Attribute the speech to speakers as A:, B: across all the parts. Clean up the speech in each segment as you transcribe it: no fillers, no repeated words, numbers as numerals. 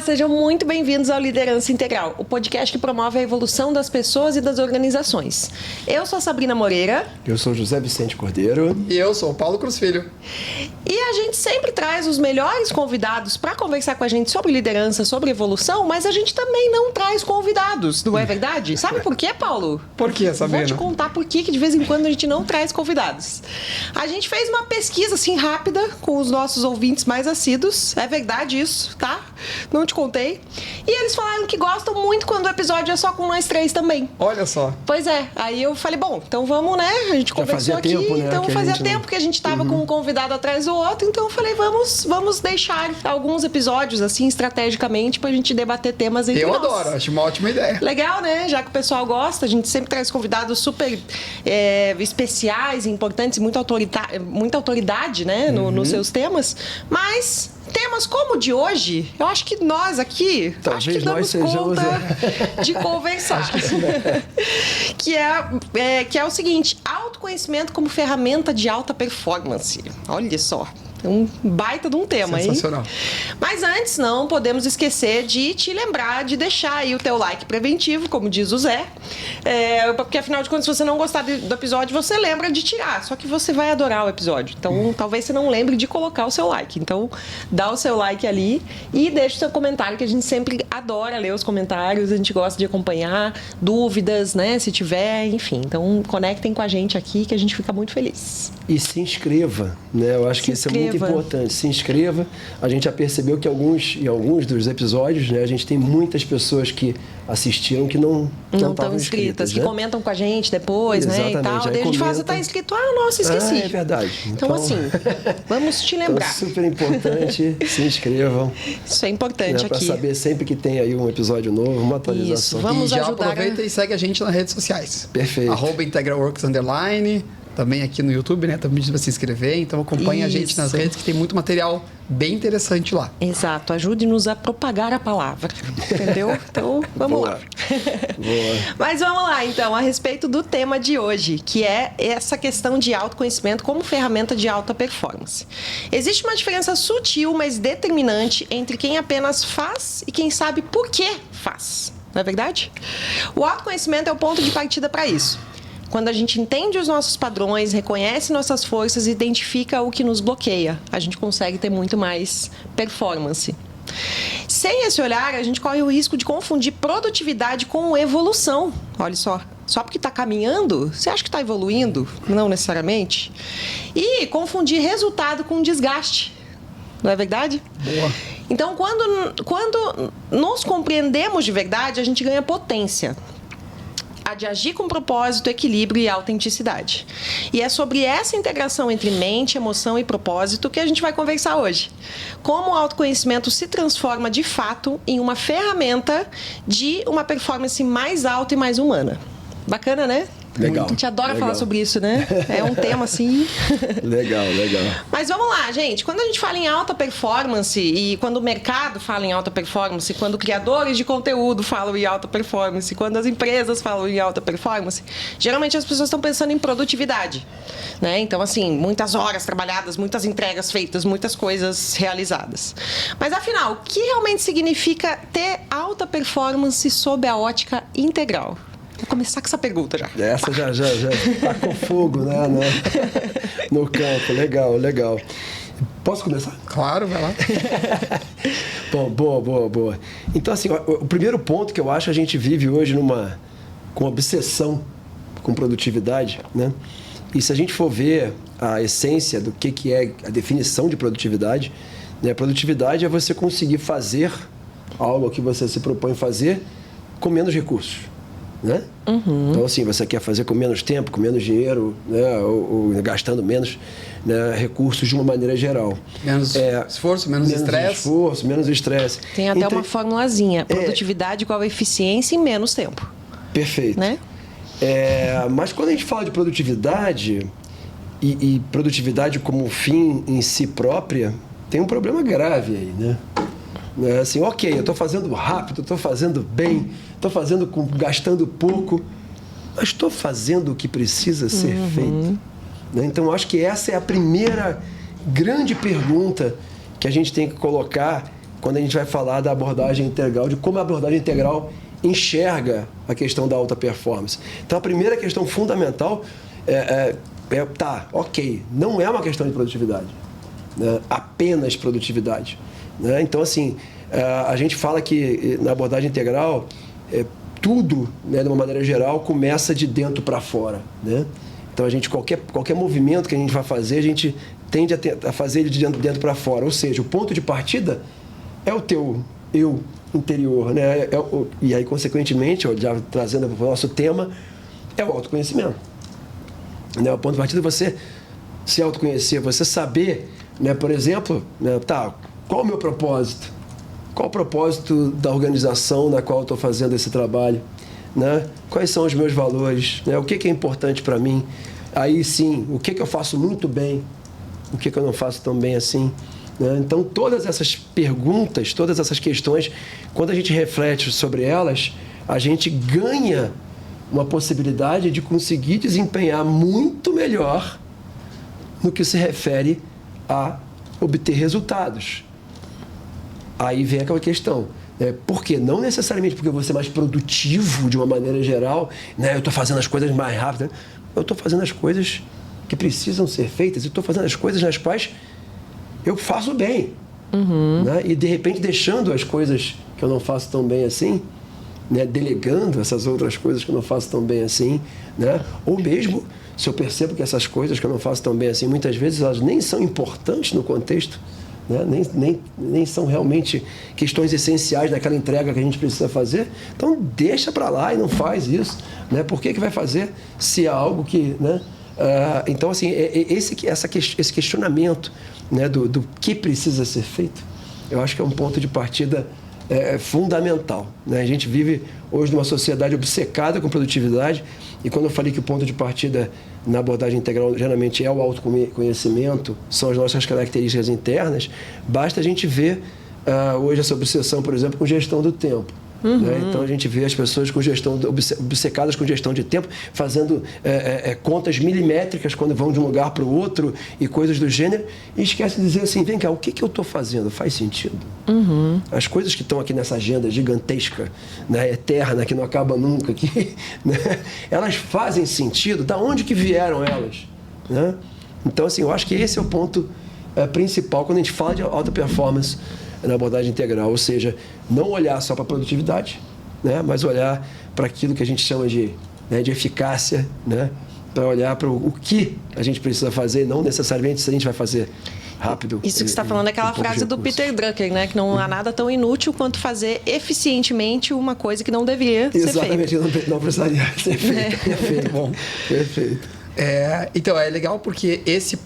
A: Olá, sejam muito bem-vindos ao Liderança Integral, o podcast que promove a evolução das pessoas e das organizações. Eu sou a Sabrina Moreira.
B: Eu sou José Vicente Cordeiro.
C: E eu sou o Paulo Cruz Filho.
A: E a gente sempre traz os melhores convidados para conversar com a gente sobre liderança, sobre evolução, mas a gente também não traz convidados, não é verdade? Sabe por quê, Paulo?
C: Por quê, Sabrina?
A: Vou te contar por que de vez em quando a gente não traz convidados. A gente fez uma pesquisa assim rápida com os nossos ouvintes mais assíduos, é verdade isso, tá? Não te contei. E eles falaram que gostam muito quando o episódio é só com nós três também.
C: Olha só.
A: Pois é, aí eu falei, bom, então vamos, né? A gente conversou aqui,
B: tempo, né,
A: então fazia tempo que a gente tava com um convidado atrás do outro, então eu falei, vamos deixar alguns episódios, assim, estrategicamente, pra gente debater temas entre nós.
C: Eu adoro, acho uma ótima ideia.
A: Legal, né? Já que o pessoal gosta, a gente sempre traz convidados super especiais, importantes, muita autoridade, né, nos seus temas, mas temas como o de hoje, eu acho que nós aqui
B: talvez
A: acho que damos conta de conversar. que é o seguinte: autoconhecimento como ferramenta de alta performance. Olha só. Um baita de um tema,
C: sensacional.
A: Hein? Mas antes, não podemos esquecer de te lembrar de deixar aí o teu like preventivo, como diz o Zé. Porque, afinal de contas, se você não gostar do episódio, você lembra de tirar. Só que você vai adorar o episódio. Então, talvez você não lembre de colocar o seu like. Então, dá o seu like ali e deixa o seu comentário, que a gente sempre adora ler os comentários. A gente gosta de acompanhar dúvidas, né? Se tiver, enfim. Então, conectem com a gente aqui, que a gente fica muito feliz.
B: E se inscreva, né? Eu acho que isso é muito importante. Se inscreva. A gente já percebeu que em alguns dos episódios, né, a gente tem muitas pessoas que assistiram que não estão inscritas,
A: que
B: né?
A: comentam com a gente depois,
B: exatamente,
A: né? E tal. Daí a gente fala, você está inscrito? Ah, nossa, esqueci.
B: É verdade.
A: Então, assim, vamos te lembrar.
B: Então, super importante, se inscrevam.
A: Isso é importante,
B: né,
A: aqui.
B: Para saber sempre que tem aí um episódio novo, uma atualização.
A: Isso, vamos
C: e já
A: ajudar.
C: Aproveita e segue a gente nas redes sociais.
B: Perfeito.
C: @integralworks_. Também aqui no YouTube, né? Também para se inscrever. Então acompanhe a gente nas redes, que tem muito material bem interessante lá.
A: Exato. Ajude-nos a propagar a palavra. Entendeu? Então, vamos lá.
B: Boa.
A: Mas vamos lá, então, a respeito do tema de hoje, que é essa questão de autoconhecimento como ferramenta de alta performance. Existe uma diferença sutil, mas determinante entre quem apenas faz e quem sabe por que faz. Não é verdade? O autoconhecimento é o ponto de partida para isso. Quando a gente entende os nossos padrões, reconhece nossas forças e identifica o que nos bloqueia, a gente consegue ter muito mais performance. Sem esse olhar, a gente corre o risco de confundir produtividade com evolução. Olha só. Só porque está caminhando, você acha que está evoluindo? Não necessariamente. E confundir resultado com desgaste. Não é verdade?
C: Boa.
A: Então, quando nos compreendemos de verdade, a gente ganha potência de agir com propósito, equilíbrio e autenticidade. E é sobre essa integração entre mente, emoção e propósito que a gente vai conversar hoje. Como o autoconhecimento se transforma de fato em uma ferramenta de uma performance mais alta e mais humana. Bacana, né?
B: Legal.
A: A gente adora falar sobre isso, né? É um tema assim.
B: Legal.
A: Mas vamos lá, gente. Quando a gente fala em alta performance e quando o mercado fala em alta performance, quando criadores de conteúdo falam em alta performance, quando as empresas falam em alta performance, geralmente as pessoas estão pensando em produtividade, né? Então, assim, muitas horas trabalhadas, muitas entregas feitas, muitas coisas realizadas. Mas, afinal, o que realmente significa ter alta performance sob a ótica integral? Vou começar com essa pergunta já.
B: Essa já tacou fogo, né? No campo. Legal. Posso começar?
C: Claro, vai lá.
B: Bom, boa. Então, assim, o primeiro ponto que eu acho, a gente vive hoje com obsessão com produtividade, né? E se a gente for ver a essência do que é a definição de produtividade, né? Produtividade é você conseguir fazer algo que você se propõe fazer com menos recursos. Né? Então, assim, você quer fazer com menos tempo, com menos dinheiro, né? ou gastando menos, né, recursos de uma maneira geral.
C: Menos esforço, menos estresse.
B: Menos estresse.
A: Tem até uma formulazinha. Produtividade igual a eficiência em menos tempo.
B: Perfeito.
A: Né?
B: Mas quando a gente fala de produtividade e produtividade como fim em si própria, tem um problema grave aí, né? Assim, ok, eu estou fazendo rápido, estou fazendo bem, estou fazendo gastando pouco, mas estou fazendo o que precisa ser feito. Né? Então, acho que essa é a primeira grande pergunta que a gente tem que colocar quando a gente vai falar da abordagem integral, de como a abordagem integral enxerga a questão da alta performance. Então, a primeira questão fundamental não é uma questão de produtividade, né? Apenas produtividade, né? Então, assim, a gente fala que na abordagem integral, tudo, né, de uma maneira geral, começa de dentro para fora, né? Então, qualquer movimento que a gente vai fazer, a gente tende a fazer ele de dentro para fora. Ou seja, o ponto de partida é o teu eu interior, né? E aí, consequentemente, já trazendo para o nosso tema, é o autoconhecimento. Né? O ponto de partida é você se autoconhecer, você saber, né, por exemplo, né, qual é o meu propósito? Qual o propósito da organização na qual eu estou fazendo esse trabalho? Né? Quais são os meus valores? Né? O que é importante para mim? Aí sim, o que eu faço muito bem? O que eu não faço tão bem assim? Né? Então, todas essas perguntas, todas essas questões, quando a gente reflete sobre elas, a gente ganha uma possibilidade de conseguir desempenhar muito melhor no que se refere a obter resultados. Aí vem aquela questão, né? Por quê? Não necessariamente porque eu vou ser mais produtivo de uma maneira geral, né? Eu estou fazendo as coisas mais rápido, né? Eu estou fazendo as coisas que precisam ser feitas e estou fazendo as coisas nas quais eu faço bem. Né? E, de repente, deixando as coisas que eu não faço tão bem assim, né? Delegando essas outras coisas que eu não faço tão bem assim, né? Ou mesmo, se eu percebo que essas coisas que eu não faço tão bem assim, muitas vezes elas nem são importantes no contexto, né? Nem são realmente questões essenciais daquela entrega que a gente precisa fazer, então deixa para lá e não faz isso, né? Por que vai fazer se é algo que... Né? Então, assim, esse questionamento, né, do que precisa ser feito, eu acho que é um ponto de partida fundamental, né? A gente vive hoje numa sociedade obcecada com produtividade, e quando eu falei que o ponto de partida na abordagem integral geralmente é o autoconhecimento, são as nossas características internas, basta a gente ver hoje essa obsessão, por exemplo, com gestão do tempo. Né? Então a gente vê as pessoas obcecadas com gestão de tempo, fazendo contas milimétricas quando vão de um lugar para o outro e coisas do gênero, e esquecem de dizer assim, vem cá, o que eu estou fazendo? Faz sentido? As coisas que estão aqui nessa agenda gigantesca, né, eterna, que não acaba nunca, né, elas fazem sentido? Da onde que vieram elas? Né? Então, assim, eu acho que esse é o ponto principal quando a gente fala de alta performance na abordagem integral, ou seja, não olhar só para a produtividade, né, mas olhar para aquilo que a gente chama de eficácia, né, para olhar para o que a gente precisa fazer, não necessariamente se a gente vai fazer rápido.
A: Isso que você está falando é aquela frase do Peter Drucker, né, que não há nada tão inútil quanto fazer eficientemente uma coisa que não deveria ser feita.
B: Exatamente, não precisaria ser feita. Perfeito. Bom, perfeito.
C: Então, é legal porque esse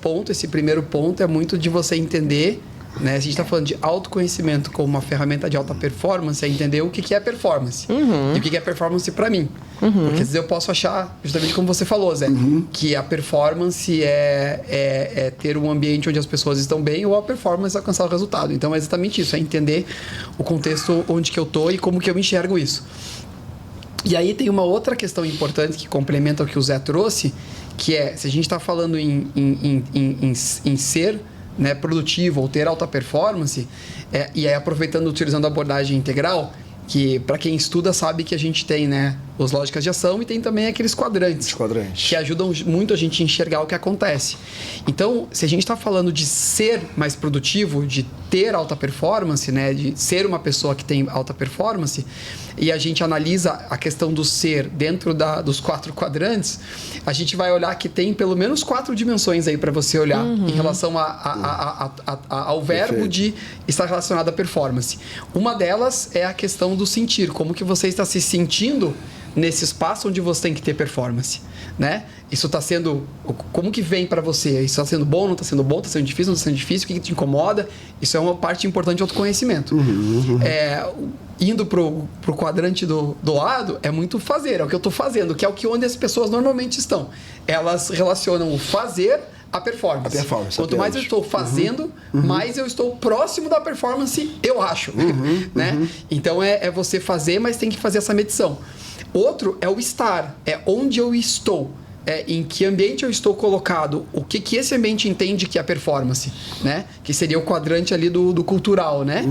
C: primeiro ponto é muito de você entender, né? Se a gente está falando de autoconhecimento como uma ferramenta de alta performance, é entender o que é performance e o que é performance para mim. Porque às vezes eu posso achar, justamente como você falou, Zé, que a performance é ter um ambiente onde as pessoas estão bem, ou a performance é alcançar o resultado. Então é exatamente isso, é entender o contexto onde que eu estou e como que eu enxergo isso. E aí tem uma outra questão importante que complementa o que o Zé trouxe, que é, se a gente está falando em ser, né, produtivo ou ter alta performance, e aí aproveitando, utilizando a abordagem integral, que para quem estuda sabe que a gente tem, né, as lógicas de ação e tem também aqueles quadrantes que ajudam muito a gente a enxergar o que acontece. Então, se a gente está falando de ser mais produtivo, de ter alta performance, né, de ser uma pessoa que tem alta performance, e a gente analisa a questão do ser dentro dos 4 quadrantes, a gente vai olhar que tem pelo menos 4 dimensões aí para você olhar em relação ao verbo de estar relacionado à performance. Uma delas é a questão do sentir, como que você está se sentindo nesse espaço onde você tem que ter performance, né? Isso está sendo... Como que vem para você? Isso está sendo bom, não está sendo bom? Está sendo difícil, não está sendo difícil? O que te incomoda? Isso é uma parte importante de autoconhecimento. Indo pro quadrante do lado, é muito fazer. É o que eu estou fazendo, que é onde as pessoas normalmente estão. Elas relacionam o fazer à performance. Quanto mais eu estou fazendo, mais eu estou próximo da performance, eu acho. Né? Então, é você fazer, mas tem que fazer essa medição. Outro é o estar, é onde eu estou. em que ambiente eu estou colocado, o que esse ambiente entende que é performance, né? Que seria o quadrante ali do cultural, né?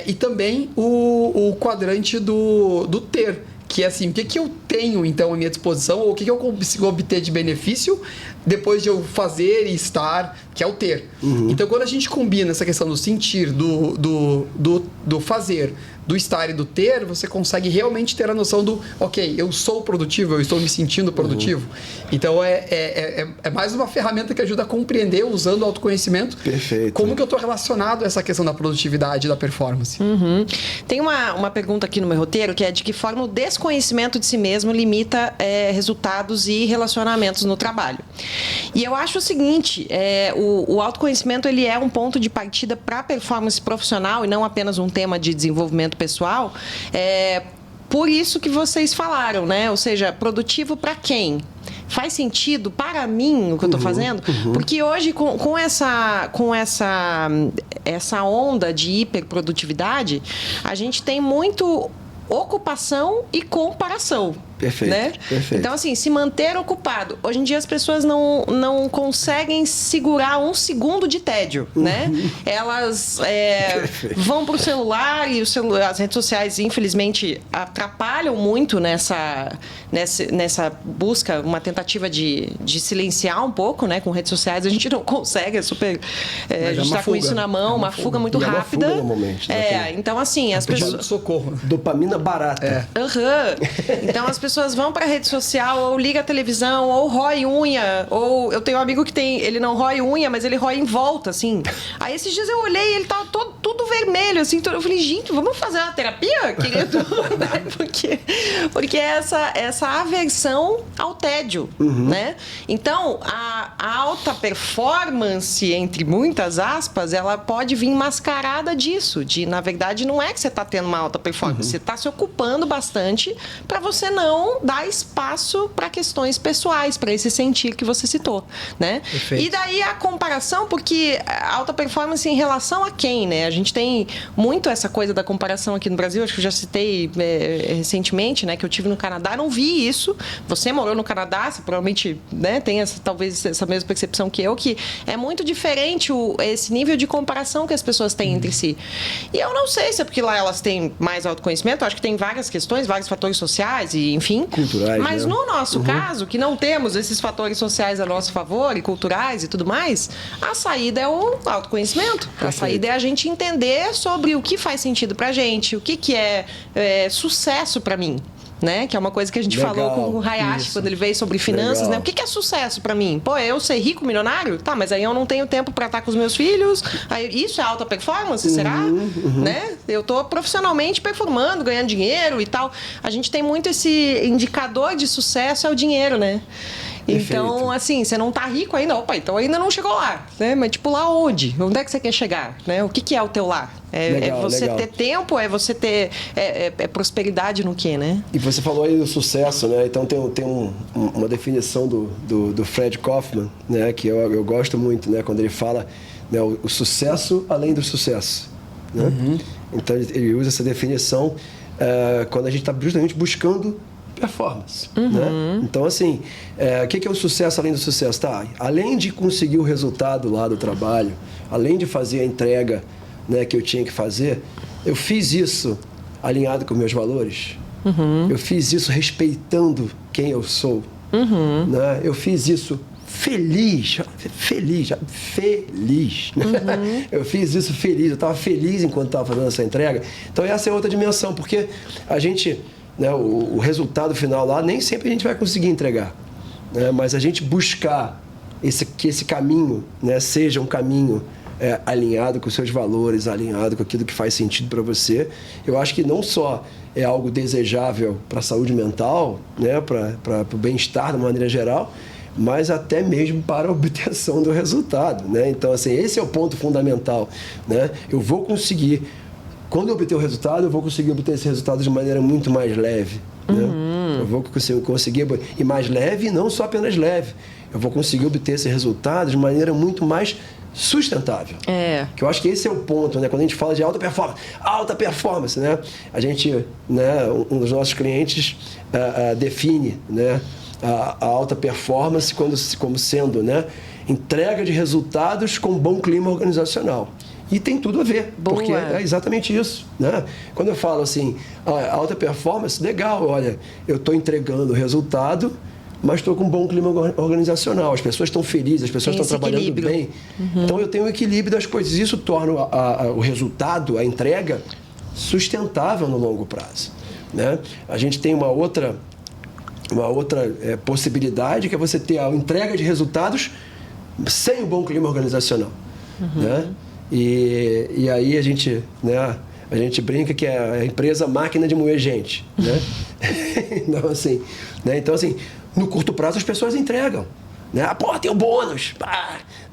C: E também o quadrante do ter, que é assim, o que eu tenho, então, à minha disposição, ou o que eu consigo obter de benefício depois de eu fazer e estar, que é o ter. Então, quando a gente combina essa questão do sentir, do fazer, do estar e do ter, você consegue realmente ter a noção do, ok, eu sou produtivo, eu estou me sentindo produtivo. Então, é mais uma ferramenta que ajuda a compreender, usando o autoconhecimento,
B: Perfeito.
C: como que eu estou relacionado a essa questão da produtividade e da performance.
A: Tem uma pergunta aqui no meu roteiro, que é de que forma o desconhecimento de si mesmo limita resultados e relacionamentos no trabalho. E eu acho o seguinte, o autoconhecimento ele é um ponto de partida para a performance profissional e não apenas um tema de desenvolvimento pessoal. Por isso que vocês falaram, né? Ou seja, produtivo para quem? Faz sentido para mim o que eu estou fazendo? Porque hoje, com essa onda de hiperprodutividade, a gente tem muito ocupação e comparação.
B: Perfeito,
A: né?
B: perfeito.
A: Então, assim, se manter ocupado. Hoje em dia, as pessoas não conseguem segurar um segundo de tédio, né? Elas vão pro celular e as redes sociais, infelizmente, atrapalham muito nessa busca, uma tentativa de silenciar um pouco, né? Com redes sociais, a gente não consegue, a gente está com isso na mão, uma fuga muito rápida.
B: Uma fuga normalmente,
A: então, assim, as pessoas...
C: Socorro.
B: Dopamina barata.
A: Então, as pessoas vão para a rede social, ou liga a televisão, ou rói unha, ou eu tenho um amigo que ele não rói unha, mas ele rói em volta, assim. Aí esses dias eu olhei e ele tava tudo vermelho, assim, eu falei, gente, vamos fazer uma terapia, querido? Porque essa aversão ao tédio, né? Então, a alta performance, entre muitas aspas, ela pode vir mascarada disso, na verdade, não é que você está tendo uma alta performance, você está se ocupando bastante para você não dar espaço para questões pessoais, para esse sentir que você citou, né?
C: Perfeito.
A: E daí a comparação, porque a alta performance em relação a quem, né? A gente tem muito essa coisa da comparação aqui no Brasil, acho que eu já citei recentemente, né? Que eu tive no Canadá, não vi isso. Você morou no Canadá, você provavelmente, né, tem talvez essa mesma percepção que eu, que é muito diferente esse nível de comparação que as pessoas têm entre si. E eu não sei se é porque lá elas têm mais autoconhecimento, eu acho que tem várias questões, vários fatores sociais e enfim.
B: Culturais,
A: mas
B: né?
A: no nosso caso, que não temos esses fatores sociais a nosso favor e culturais e tudo mais, a saída é o autoconhecimento.
B: Perfeito.
A: A saída é a gente entender sobre o que faz sentido pra gente, o que é sucesso pra mim. Né? Que é uma coisa que a gente falou com o Hayashi quando ele veio sobre finanças, né? O que é sucesso pra mim? Pô, eu ser rico, milionário? Tá, mas aí eu não tenho tempo pra estar com os meus filhos. Aí, isso é alta performance, será? Né? Eu tô profissionalmente performando, ganhando dinheiro e tal. A gente tem muito esse indicador de sucesso, é o dinheiro, né? Então,
B: Perfeito.
A: assim, você não tá rico ainda, opa, então ainda não chegou lá, né? Mas tipo, lá onde? Onde é que você quer chegar? Né? O que é o teu lá?
B: Legal,
A: é você
B: legal.
A: ter tempo, é você ter prosperidade no quê, né?
B: E você falou aí do sucesso, né? Então tem uma definição do Fred Kaufman, né? Que eu gosto muito, né? Quando ele fala, né, o sucesso além do sucesso, né? Então ele usa essa definição quando a gente está justamente buscando performance, né? Então, assim, o que é o sucesso além do sucesso? Tá, além de conseguir o resultado lá do trabalho, além de fazer a entrega, né, que eu tinha que fazer, eu fiz isso alinhado com meus valores, eu fiz isso respeitando quem eu sou, né? Eu fiz isso feliz, né? Eu fiz isso feliz, eu estava feliz enquanto estava fazendo essa entrega. Então essa é outra dimensão, porque a gente, né, o resultado final lá nem sempre a gente vai conseguir entregar, né? Mas a gente buscar que esse caminho, né, seja um caminho alinhado com os seus valores, alinhado com aquilo que faz sentido para você, eu acho que não só é algo desejável para a saúde mental, né, para o bem-estar de uma maneira geral, mas até mesmo para a obtenção do resultado, né? Então, assim, esse é o ponto fundamental, né? Eu vou conseguir, quando eu obter o resultado, eu vou conseguir obter esse resultado de maneira muito mais leve, né? Eu vou conseguir, e mais leve, não só apenas leve, eu vou conseguir obter esse resultado de maneira muito mais sustentável. Que eu acho que esse é o ponto, né? Quando a gente fala de alta performance, né? A gente, né, um dos nossos clientes define, né, a alta performance como sendo, né, entrega de resultados com bom clima organizacional. E tem tudo a ver, porque é exatamente isso, né? Quando eu falo assim, alta performance, legal, olha, eu estou entregando o resultado, mas estou com um bom clima organizacional. As pessoas estão felizes, as pessoas estão trabalhando bem. Então, eu tenho um equilíbrio das coisas. Isso torna o resultado, a entrega, sustentável no longo prazo, né? A gente tem uma outra possibilidade, que é você ter a entrega de resultados sem o bom clima organizacional, né? E aí a gente brinca que é a empresa máquina de moer gente, né? Então, assim, no curto prazo as pessoas entregam, né? Tem o bônus,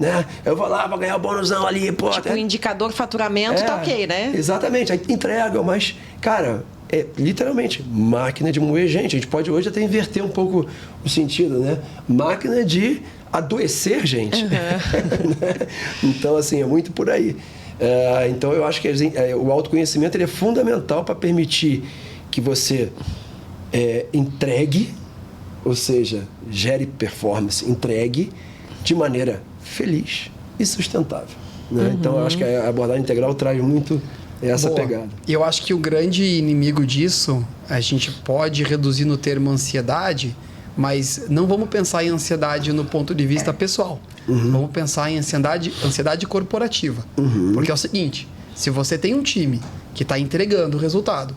B: né? Eu vou lá para ganhar o bônusão ali,
A: Tipo, o indicador faturamento tá ok, né?
B: Exatamente, aí entregam, mas, cara, é literalmente máquina de moer gente. A gente pode hoje até inverter um pouco o sentido, né? Máquina de adoecer gente. Então, assim, é muito por aí. Então, eu acho que o autoconhecimento ele é fundamental para permitir que você entregue, ou seja, gere performance, entregue de maneira feliz e sustentável, né? Então, eu acho que a abordagem integral traz muito essa pegada.
C: E eu acho que o grande inimigo disso, a gente pode reduzir no termo ansiedade, mas não vamos pensar em ansiedade no ponto de vista pessoal. Vamos pensar em ansiedade corporativa. Porque é o seguinte, se você tem um time que está entregando o resultado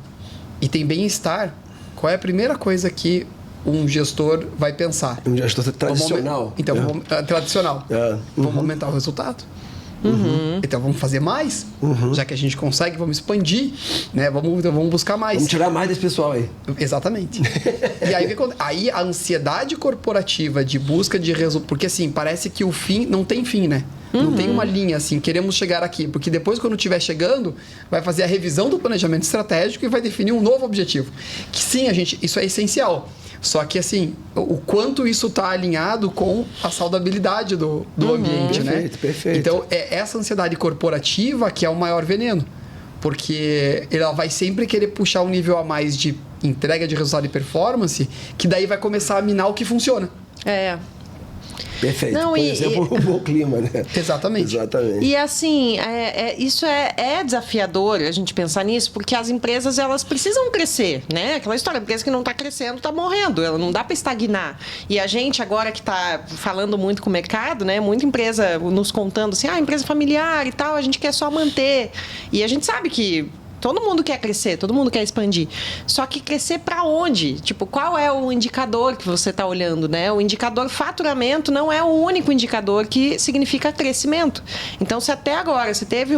C: e tem bem-estar, qual é a primeira coisa que um gestor vai pensar?
B: Um gestor tradicional.
C: Tradicional. Vamos aumentar o resultado? Então vamos fazer mais, já que a gente consegue, vamos expandir, né? Vamos buscar mais.
B: Vamos tirar mais desse pessoal aí.
C: Exatamente. E aí a ansiedade corporativa de busca de resultado, porque assim, parece que o fim não tem fim, né? Não tem uma linha assim, queremos chegar aqui, porque depois quando estiver chegando, vai fazer a revisão do planejamento estratégico e vai definir um novo objetivo. Que sim, isso é essencial. Só que, assim, o quanto isso está alinhado com a saudabilidade do ambiente, né?
B: Perfeito.
C: Então, é essa ansiedade corporativa que é o maior veneno. Porque ela vai sempre querer puxar um nível a mais de entrega de resultado e performance, que daí vai começar a minar o que funciona.
B: Perfeito. Por exemplo, o bom clima, né?
C: Exatamente.
A: E assim, isso é desafiador a gente pensar nisso, porque as empresas, elas precisam crescer, né? Aquela história, a empresa que não está crescendo está morrendo, ela não dá para estagnar. E a gente agora que está falando muito com o mercado, né? Muita empresa nos contando assim, empresa familiar e tal, a gente quer só manter. E a gente sabe que todo mundo quer crescer, todo mundo quer expandir. Só que crescer para onde? Tipo, qual é o indicador que você está olhando, né? O indicador faturamento não é o único indicador que significa crescimento. Então, se até agora você teve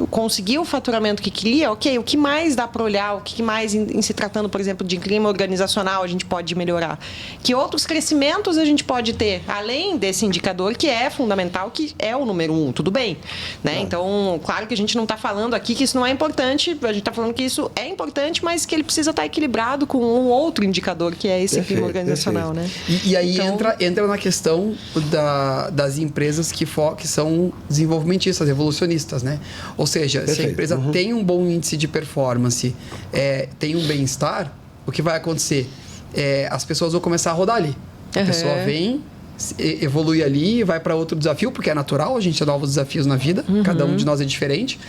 A: conseguiu o faturamento que queria, ok, o que mais dá para olhar? O que mais, em se tratando, por exemplo, de clima organizacional, a gente pode melhorar? Que outros crescimentos a gente pode ter, além desse indicador que é fundamental, que é o número 1, tudo bem, né? Então, claro que a gente não está falando aqui que isso não é importante, a gente está falando que isso é importante, mas que ele precisa estar equilibrado com um outro indicador, que é esse clima organizacional, né?
C: E aí entra na questão das empresas que são desenvolvimentistas, evolucionistas, né? Ou seja, se a empresa tem um bom índice de performance, tem um bem-estar, o que vai acontecer? As pessoas vão começar a rodar ali. A pessoa vem, evolui ali, vai para outro desafio, porque é natural, a gente tem novos desafios na vida, cada um de nós é diferente,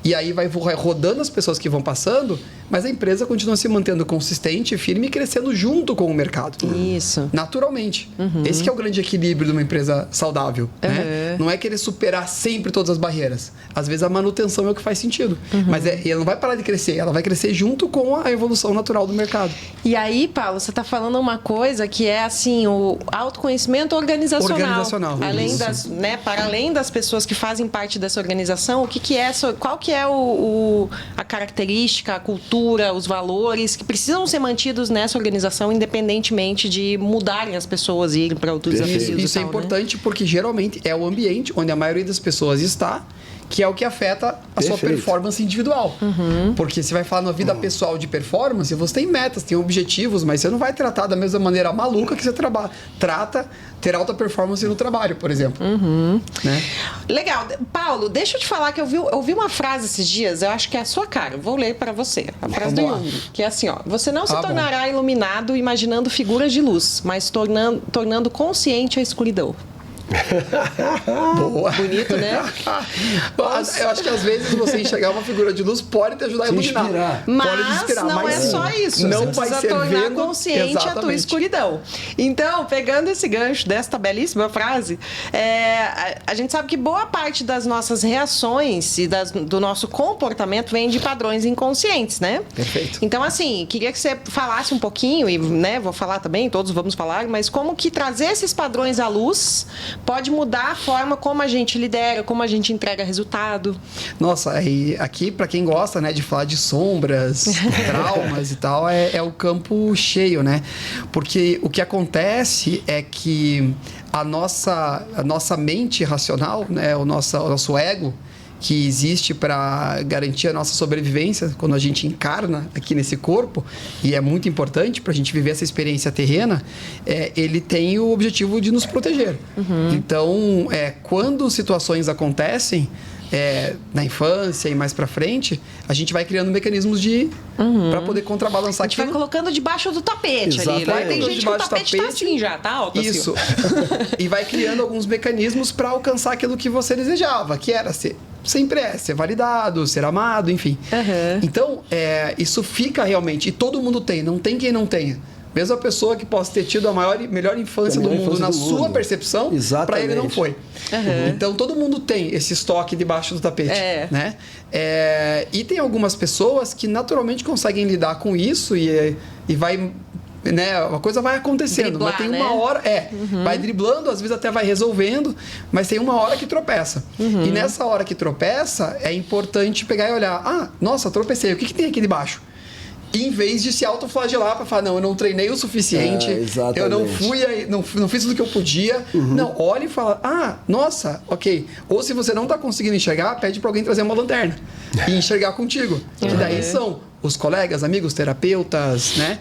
C: e aí vai rodando as pessoas que vão passando, mas a empresa continua se mantendo consistente, firme e crescendo junto com o mercado.
A: Isso.
C: Naturalmente. Esse que é o grande equilíbrio de uma empresa saudável, né? Não é querer superar sempre todas as barreiras. Às vezes a manutenção é o que faz sentido, mas ela não vai parar de crescer, ela vai crescer junto com a evolução natural do mercado.
A: E aí, Paulo, você está falando uma coisa que é assim, o autoconhecimento organizacional. Além das, né, para além das pessoas que fazem parte dessa organização, qual que é a característica, a cultura, os valores que precisam ser mantidos nessa organização, independentemente de mudarem as pessoas e irem para outros desafios.
C: Isso é importante, porque geralmente é o ambiente onde a maioria das pessoas está que é o que afeta a sua
B: Perfeito.
C: performance individual. Porque você vai falar na vida pessoal de performance, você tem metas, tem objetivos, mas você não vai tratar da mesma maneira maluca que você trata ter alta performance no trabalho, por exemplo. Né?
A: Legal. Paulo, deixa eu te falar que eu ouvi uma frase esses dias, eu acho que é a sua cara. Vou ler para você. A frase do
C: Vamos lá.
A: Jung, que é assim, ó: você não se
C: Bom.
A: tornará iluminado imaginando figuras de luz, mas tornando consciente a escuridão.
C: Boa.
A: Bonito, né?
C: Eu acho que às vezes você enxergar uma figura de luz pode te ajudar a
B: Te
C: iluminar.
B: inspirar.
A: Mas
C: Pode te inspirar,
A: não
C: mas
A: é só isso.
C: não
A: Você
C: vai
A: precisa
C: ser
A: tornar
C: vendo.
A: consciente a tua
C: Exatamente.
A: escuridão. Então, pegando esse gancho desta belíssima frase, a gente sabe que boa parte das nossas reações e do nosso comportamento vem de padrões inconscientes, né?
C: Perfeito.
A: Então, assim, queria que você falasse um pouquinho, e né, vou falar também, todos vamos falar, mas como que trazer esses padrões à luz pode mudar a forma como a gente lidera, como a gente entrega resultado.
C: Nossa, e aqui, pra quem gosta, né, de falar de sombras, traumas e tal, é o campo cheio, né? Porque o que acontece é que a nossa mente racional, né, o nosso ego, que existe para garantir a nossa sobrevivência quando a gente encarna aqui nesse corpo, e é muito importante para a gente viver essa experiência terrena, ele tem o objetivo de nos proteger. Então, quando situações acontecem, na infância e mais para frente, a gente vai criando mecanismos para poder contrabalançar
A: A gente vai
C: aquilo.
A: colocando debaixo do tapete ali.
B: Exatamente.
A: Vai, tem gente que o
C: Debaixo do
A: tapete tá
C: tapete.
A: assim já, tá alto assim, ó.
C: Isso. E vai criando alguns mecanismos para alcançar aquilo que você desejava, que era ser validado, ser amado, enfim. Então, isso fica realmente, e todo mundo tem, não tem quem não tenha. Mesmo a pessoa que possa ter tido a melhor infância do mundo na sua percepção, para ele não foi. Então, todo mundo tem esse estoque debaixo do tapete. Né? E tem algumas pessoas que naturalmente conseguem lidar com isso e vai... Né, a coisa vai acontecendo,
A: Driblar,
C: mas tem
A: né?
C: uma hora, vai driblando, às vezes até vai resolvendo, mas tem uma hora que tropeça. E nessa hora que tropeça, é importante pegar e olhar, nossa, tropecei, o que tem aqui debaixo? Em vez de se autoflagelar para falar, não, eu não treinei o suficiente, eu não fui aí, não fiz tudo que eu podia. Não, olha e fala, nossa, ok. Ou se você não está conseguindo enxergar, pede para alguém trazer uma lanterna e enxergar contigo. Que daí são os colegas, amigos, terapeutas, né?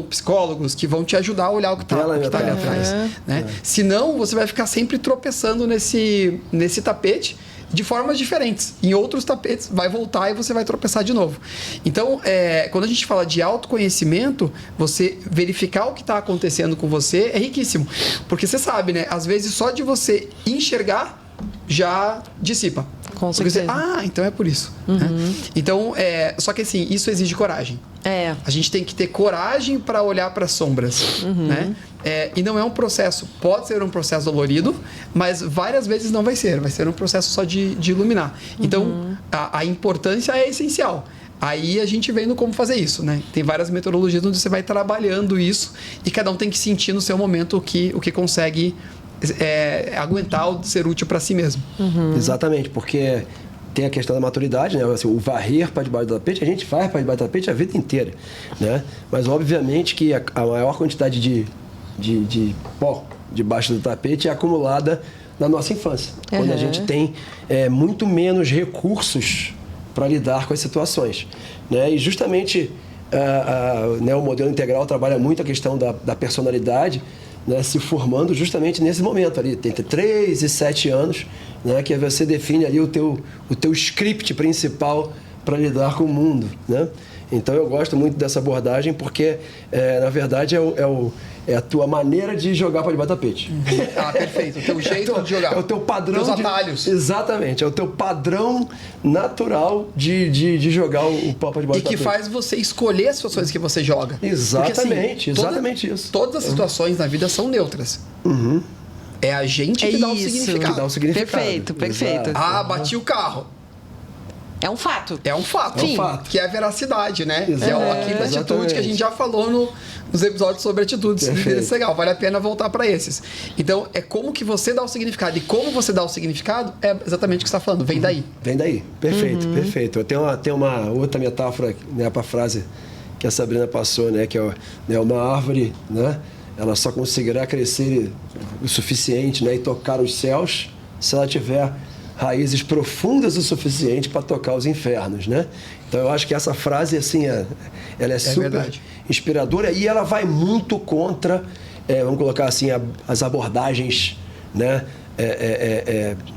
C: Psicólogos, que vão te ajudar a olhar o que está ali atrás. Né? Senão, você vai ficar sempre tropeçando nesse tapete de formas diferentes. Em outros tapetes, vai voltar e você vai tropeçar de novo. Então, quando a gente fala de autoconhecimento, você verificar o que está acontecendo com você é riquíssimo. Porque você sabe, né? Às vezes, só de você enxergar, já dissipa.
A: Com certeza.
C: Então é por isso. Né? Então, só que assim, isso exige coragem. A gente tem que ter coragem para olhar para as sombras. Né? E não é um processo, pode ser um processo dolorido, mas várias vezes não vai ser. Vai ser um processo só de iluminar. Então, a importância é essencial. Aí a gente vendo como fazer isso, né? Tem várias metodologias onde você vai trabalhando isso e cada um tem que sentir no seu momento o que consegue aguentar ou ser útil para si mesmo.
B: Exatamente, porque tem a questão da maturidade, né? Assim, o varrer para debaixo do tapete, a gente vai para debaixo do tapete a vida inteira, né? Mas obviamente que a maior quantidade de pó debaixo do tapete é acumulada na nossa infância, quando a gente tem muito menos recursos para lidar com as situações, né? E justamente o modelo integral trabalha muito a questão da personalidade, né, se formando justamente nesse momento ali, entre 3 e 7 anos, né, que você define ali o teu script principal para lidar com o mundo, né? Então eu gosto muito dessa abordagem porque, na verdade, é a tua maneira de jogar para debaixo do tapete.
C: Perfeito. O teu jeito de jogar.
B: É o teu padrão.
C: Os atalhos.
B: Exatamente. É o teu padrão natural de jogar o pau para debaixo do tapete.
C: E que faz você escolher as situações que você joga.
B: Exatamente.
C: Porque, assim,
B: exatamente isso.
C: Todas as situações na vida são neutras. É a gente que dá o significado.
B: Que dá o significado.
A: Perfeito.
C: Bati o carro.
A: É um fato.
C: É um fato.
B: Sim.
C: Que é a veracidade, né?
B: Exato.
C: É a quinta atitude que a gente já falou nos episódios sobre atitudes. Isso é legal, vale a pena voltar para esses. Então, é como que você dá o significado. E como você dá o significado é exatamente o que você está falando. Vem daí.
B: Vem daí. Perfeito, perfeito. Tem uma outra metáfora, né, para a frase que a Sabrina passou, né? Que é uma árvore, né? Ela só conseguirá crescer o suficiente, né, e tocar os céus se ela tiver raízes profundas o suficiente para tocar os infernos, né? Então eu acho que essa frase assim, ela é super
C: verdade.
B: inspiradora e ela vai muito contra, vamos colocar assim, as abordagens, né?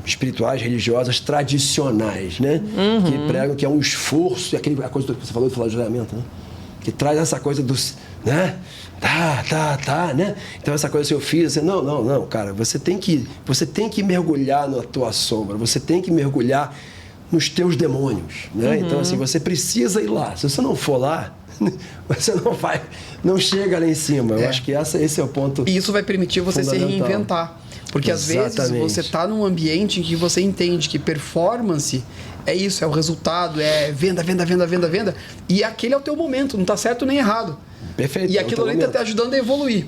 B: Espirituais, religiosas, tradicionais, né? Que pregam que é um esforço, a coisa que você falou do flagelamento, né? Que traz essa coisa dos, né? Né? Então essa coisa que eu fiz, assim, não, cara, você tem que mergulhar na tua sombra, você tem que mergulhar nos teus demônios, né? Então assim, você precisa ir lá. Se você não for lá, você não chega lá em cima. Eu acho que esse é o ponto.
C: E isso vai permitir você se reinventar. Porque às vezes você está num ambiente em que você entende que performance é isso, é o resultado, é venda. E aquele é o teu momento, não está certo nem errado.
B: Perfeito.
C: E aquilo ali está te ajudando a evoluir.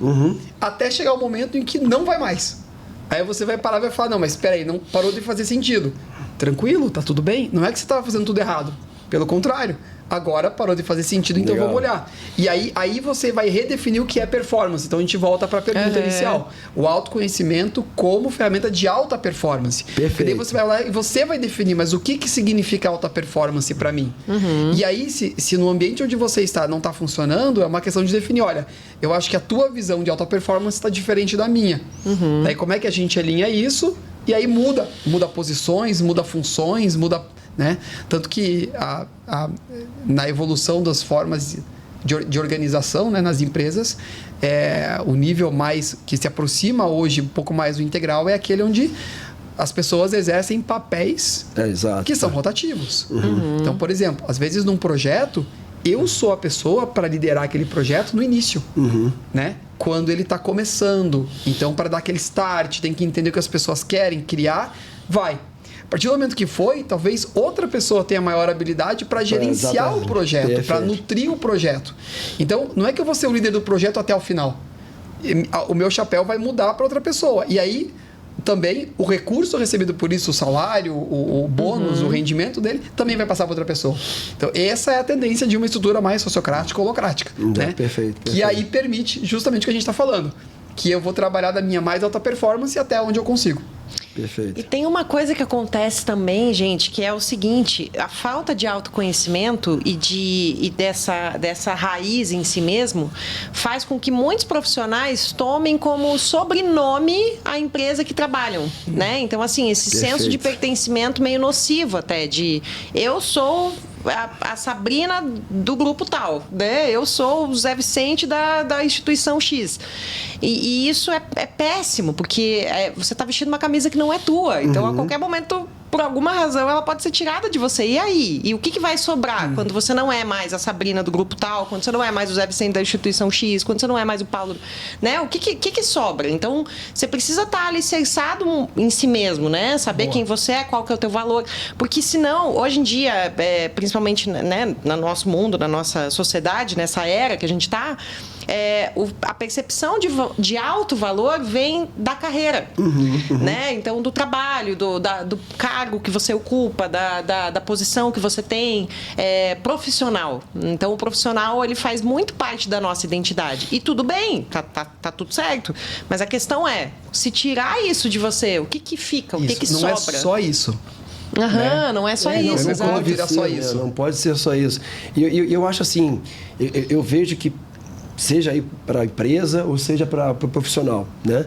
C: Até chegar o momento em que não vai mais. Aí você vai parar e vai falar, não, mas espera aí, não parou de fazer sentido. Tranquilo, tá tudo bem? Não é que você estava fazendo tudo errado. Pelo contrário. Agora parou de fazer sentido, então vamos olhar. E aí você vai redefinir o que é performance. Então a gente volta para a pergunta inicial. O autoconhecimento como ferramenta de alta performance.
B: Perfeito.
C: E daí você vai lá e você vai definir, mas o que significa alta performance para mim? E aí, se no ambiente onde você está não está funcionando, é uma questão de definir, olha, eu acho que a tua visão de alta performance está diferente da minha. Daí como é que a gente alinha isso? E aí muda posições, muda funções, muda... Né? Tanto que na evolução das formas de organização, né, nas empresas, o nível mais que se aproxima hoje um pouco mais do integral é aquele onde as pessoas exercem papéis que são rotativos. Então, por exemplo, às vezes num projeto, eu sou a pessoa para liderar aquele projeto no início, né? Quando ele está começando. Então, para dar aquele start, tem que entender o que as pessoas querem, criar, vai. A partir do momento que foi, talvez outra pessoa tenha maior habilidade para gerenciar o projeto, para nutrir o projeto. Então, não é que eu vou ser o líder do projeto até o final. O meu chapéu vai mudar para outra pessoa. E aí, também, o recurso recebido por isso, o salário, o bônus, o rendimento dele, também vai passar para outra pessoa. Então, essa é a tendência de uma estrutura mais sociocrática ou holocrática. Né?
B: Perfeito.
C: Que aí permite justamente o que a gente está falando. Que eu vou trabalhar da minha mais alta performance até onde eu consigo.
B: Perfeito.
A: E tem uma coisa que acontece também, gente, que é o seguinte: a falta de autoconhecimento e dessa raiz em si mesmo faz com que muitos profissionais tomem como sobrenome a empresa que trabalham, né? Então, assim, esse senso de pertencimento meio nocivo até, de eu sou a Sabrina do grupo tal, né? Eu sou o Zé Vicente da instituição X. E isso é péssimo, porque você está vestindo uma camisa que não é tua. Então, a qualquer momento, por alguma razão, ela pode ser tirada de você. E aí? E o que vai sobrar quando você não é mais a Sabrina do grupo tal, quando você não é mais o Zé Vicente da instituição X, quando você não é mais o Paulo, né? O que sobra? Então, você precisa estar alicerçado em si mesmo, né? Saber quem você é, qual que é o teu valor. Porque senão, hoje em dia, principalmente, né, no nosso mundo, na nossa sociedade, nessa era que a gente está, a percepção de alto valor vem da carreira, né? Então, do trabalho, do cargo que você ocupa, da posição que você tem, profissional. Então, o profissional, ele faz muito parte da nossa identidade. E tudo bem, tá tudo certo. Mas a questão é, se tirar isso de você, o que fica? O que sobra?
C: Não é só isso.
A: Né? Não é só isso.
B: Não pode ser só isso. Não pode ser só isso. E eu acho assim, eu vejo que seja aí para a empresa ou seja para o profissional, né?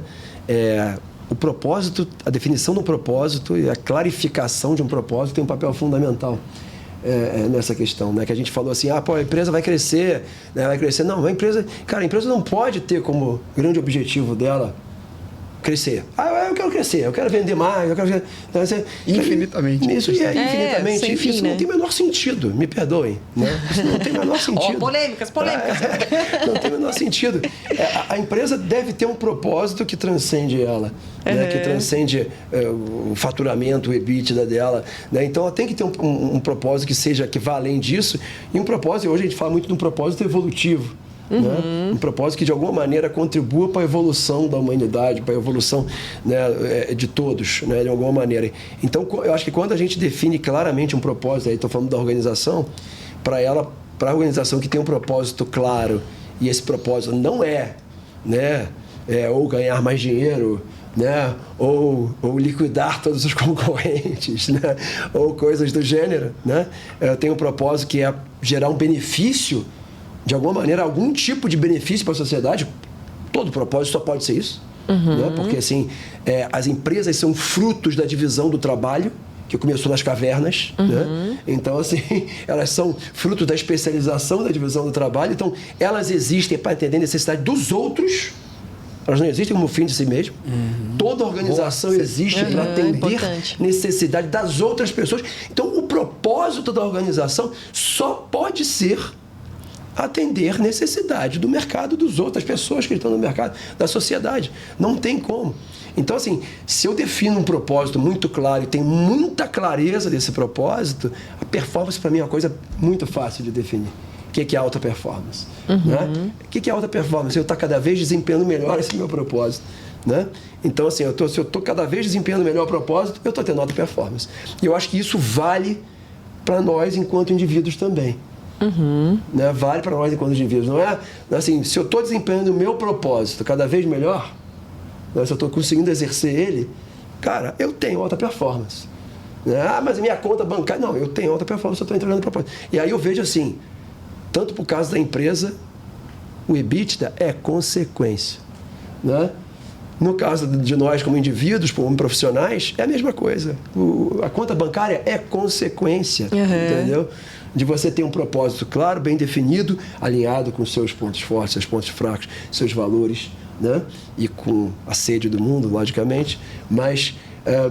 B: O propósito, a definição do propósito e a clarificação de um propósito tem um papel fundamental nessa questão, né? Que a gente falou assim, a empresa vai crescer, né? Vai crescer. Não, a empresa não pode ter como grande objetivo dela crescer. Eu quero crescer, eu quero vender mais, eu quero... Então,
C: infinitamente.
B: Isso infinitamente.
A: Fim,
B: isso
A: né?
B: não tem o menor sentido, me perdoem. Né? Isso não tem o menor sentido.
A: Polêmicas.
B: Não tem o menor sentido. A empresa deve ter um propósito que transcende ela, né? Que transcende o faturamento, o EBITDA dela. Né? Então, ela tem que ter um propósito que vá além disso. E um propósito, hoje a gente fala muito de um propósito evolutivo. Né? Um propósito que de alguma maneira contribua para a evolução da humanidade, para a evolução, né, de todos, né, de alguma maneira. Então, eu acho que quando a gente define claramente um propósito, aí estou falando da organização, para a organização que tem um propósito claro, e esse propósito não né, ou ganhar mais dinheiro, né? Ou liquidar todos os concorrentes, né? Ou coisas do gênero, né? Eu tenho um propósito que é gerar um benefício, de alguma maneira, algum tipo de benefício para a sociedade. Todo propósito só pode ser isso, né? Porque assim, as empresas são frutos da divisão do trabalho, que começou nas cavernas, né? Então, assim, elas são fruto da especialização da divisão do trabalho. Então, elas existem para atender a necessidade dos outros. Elas não existem como fim de si mesmo. Toda organização existe para atender necessidade das outras pessoas. Então, o propósito da organização só pode ser atender necessidade do mercado, dos outras pessoas que estão no mercado, da sociedade. Não tem como. Então, assim, se eu defino um propósito muito claro e tenho muita clareza desse propósito, a performance para mim é uma coisa muito fácil de definir. O que é alta performance? Né? O que é alta performance? Eu estou cada vez desempenhando melhor esse meu propósito. Né? Então, assim, se eu estou cada vez desempenhando melhor o propósito, eu estou tendo alta performance. E eu acho que isso vale para nós enquanto indivíduos também. Né? Vale para nós enquanto indivíduos. Não é assim, se eu estou desempenhando o meu propósito cada vez melhor, se eu estou conseguindo exercer ele, cara, eu tenho alta performance. Ah, mas a minha conta bancária... Não, eu tenho alta performance, eu estou entregando propósito. E aí eu vejo assim, tanto por causa da empresa, o EBITDA é consequência. Né? No caso de nós como indivíduos, como profissionais, é a mesma coisa. A conta bancária é consequência, entendeu? De você ter um propósito claro, bem definido, alinhado com seus pontos fortes, seus pontos fracos, seus valores, né? E com a sede do mundo, logicamente, mas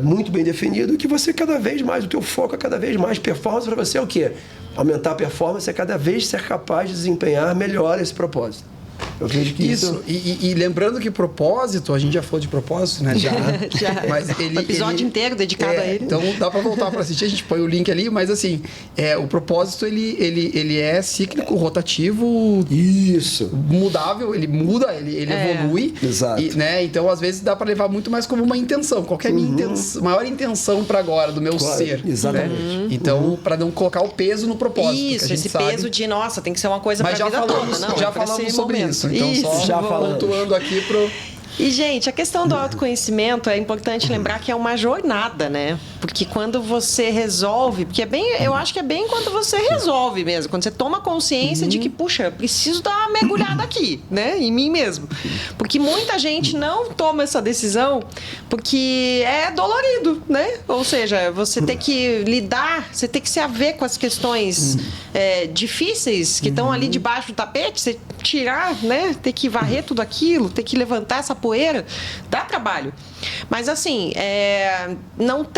B: muito bem definido, que você cada vez mais, o teu foco é cada vez mais. Performance para você é o quê? Aumentar a performance é cada vez ser capaz de desempenhar melhor esse propósito. Eu vejo que isso...
C: E lembrando que propósito, a gente já falou de propósito, né? Já. Mas
A: o episódio inteiro dedicado a ele.
C: Então dá para voltar para assistir, a gente põe o link ali, mas assim, o propósito ele é cíclico, rotativo,
B: isso,
C: mudável, ele muda, ele evolui.
B: Exato.
C: Né? Então, às vezes, dá para levar muito mais como uma intenção. Qual que é a minha maior intenção para agora, do meu ser.
B: Exatamente.
C: Né? Então, para não colocar o peso no propósito.
A: Isso, esse peso de, nossa, tem que ser uma coisa para a vida toda. Não,
C: já falamos sobre isso. Então, só
B: já
C: pontuando aqui pro...
A: E, gente, a questão do autoconhecimento é importante lembrar que é uma jornada, né? Porque quando você resolve... Porque eu acho que é bem quando você resolve mesmo. Quando você toma consciência de que, puxa, preciso dar uma mergulhada aqui, né? Em mim mesmo. Porque muita gente não toma essa decisão porque é dolorido, né? Ou seja, você tem que lidar, você tem que se haver com as questões difíceis que estão ali debaixo do tapete, você tirar, né? Ter que varrer tudo aquilo, ter que levantar essa poeira, dá trabalho. Mas assim,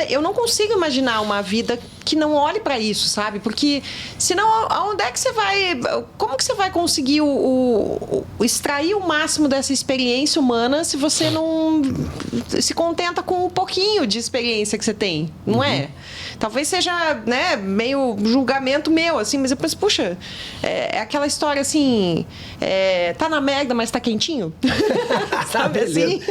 A: eu não consigo imaginar uma vida que não olhe para isso, sabe? Porque senão, aonde é que você vai... Como que você vai conseguir extrair o máximo dessa experiência humana se você não se contenta com um pouquinho de experiência que você tem, não é? Talvez seja, né, meio julgamento meu, assim, mas eu penso, puxa, é aquela história assim, tá na merda, mas tá quentinho? Sabe assim?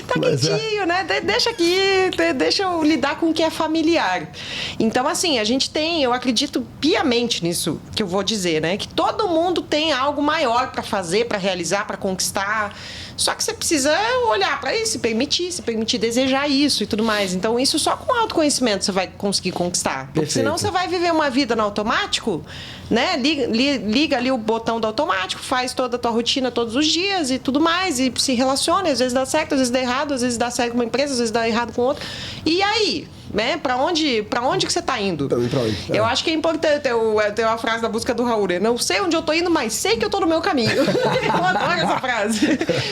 A: Tá quentinho, né? Deixa aqui, deixa eu lidar com o que é familiar. Então, assim, a gente tem, eu acredito piamente nisso que eu vou dizer, né? Que todo mundo tem algo maior para fazer, para realizar, para conquistar. Só que você precisa olhar para isso, se permitir desejar isso e tudo mais. Então, isso só com autoconhecimento você vai conseguir conquistar. Porque
B: Perfeito.
A: senão você vai viver uma vida no automático, né? Liga ali o botão do automático, faz toda a tua rotina todos os dias e tudo mais, e se relaciona, às vezes dá certo, às vezes dá errado, às vezes dá certo com uma empresa, às vezes dá errado com outra. E aí? Né? Pra onde que você tá indo?
B: Pra onde?
A: Eu acho que é importante ter uma frase da música do Raul, né? Não sei onde eu tô indo, mas sei que eu tô no meu caminho. Eu adoro essa frase.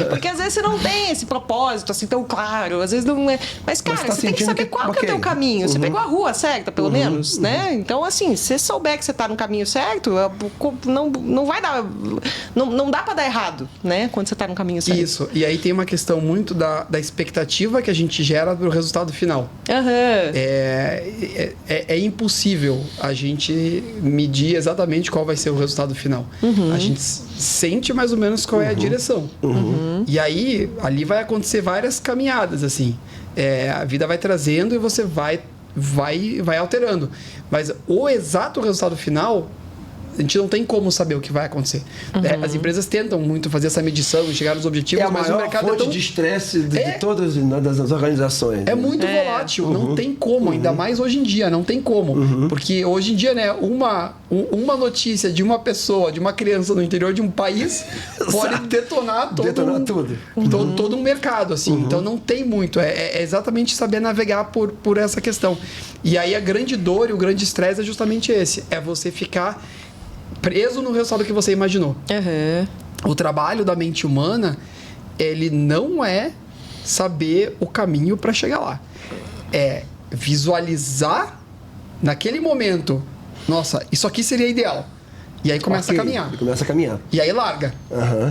A: Porque às vezes você não tem esse propósito assim tão claro, às vezes não é. Mas, cara,
B: tá
A: você tem que saber qual que é o teu caminho. Você pegou a rua certa, pelo menos, né? Então, assim, se você souber que você tá no caminho certo, não vai dar. Não dá pra dar errado, né? Quando você tá no caminho certo.
C: Isso. E aí tem uma questão muito da expectativa que a gente gera pro resultado final. É impossível a gente medir exatamente qual vai ser o resultado final. A gente sente mais ou menos qual é a direção. E aí, ali vai acontecer várias caminhadas, assim. A vida vai trazendo e você vai alterando. Mas o exato resultado final, A gente não tem como saber o que vai acontecer. As empresas tentam muito fazer essa medição e chegar nos objetivos,
B: É a
C: mas o
B: maior
C: mercado
B: fonte
C: é tão...
B: de estresse de todas as organizações.
C: É muito volátil, não tem como, ainda mais hoje em dia, não tem como. Porque hoje em dia, né, uma notícia de uma pessoa, de uma criança no interior de um país pode detonar todo um mercado, assim. Então não tem muito, é exatamente saber navegar por essa questão. E aí a grande dor e o grande estresse é justamente esse, é você ficar preso no resultado que você imaginou. O trabalho da mente humana, ele não é saber o caminho para chegar lá. É visualizar naquele momento, nossa, isso aqui seria ideal. E aí começa a caminhar.
B: Começa a caminhar.
C: E aí larga.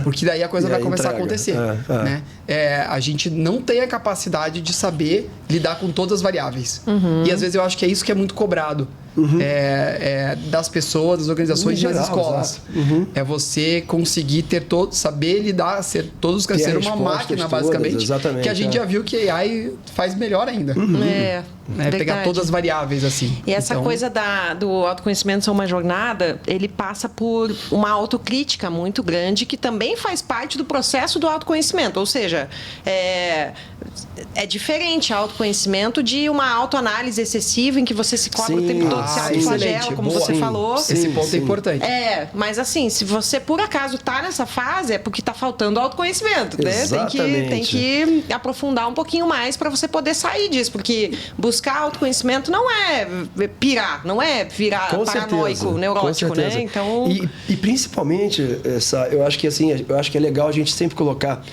C: Porque daí a coisa vai começar a acontecer. Né? A gente não tem a capacidade de saber lidar com todas as variáveis. E às vezes eu acho que é isso que é muito cobrado. Das pessoas, das organizações e das escolas. É você conseguir saber lidar, ser uma máquina, basicamente.
B: Exatamente,
C: que a gente já viu que a AI faz melhor ainda. Pegar todas as variáveis assim.
A: E essa coisa do autoconhecimento ser uma jornada, ele passa por uma autocrítica muito grande, que também faz parte do processo do autoconhecimento. Ou seja, é diferente autoconhecimento de uma autoanálise excessiva em que você se cobra o tempo todo, se autoflagela, como você falou.
C: Esse ponto é importante.
A: Mas assim, se você por acaso tá nessa fase, é porque tá faltando autoconhecimento, né? Tem que aprofundar um pouquinho mais para você poder sair disso, porque buscar autoconhecimento não é pirar, não é virar paranoico, neurótico, né? Então...
B: E principalmente, eu acho que é legal a gente sempre colocar,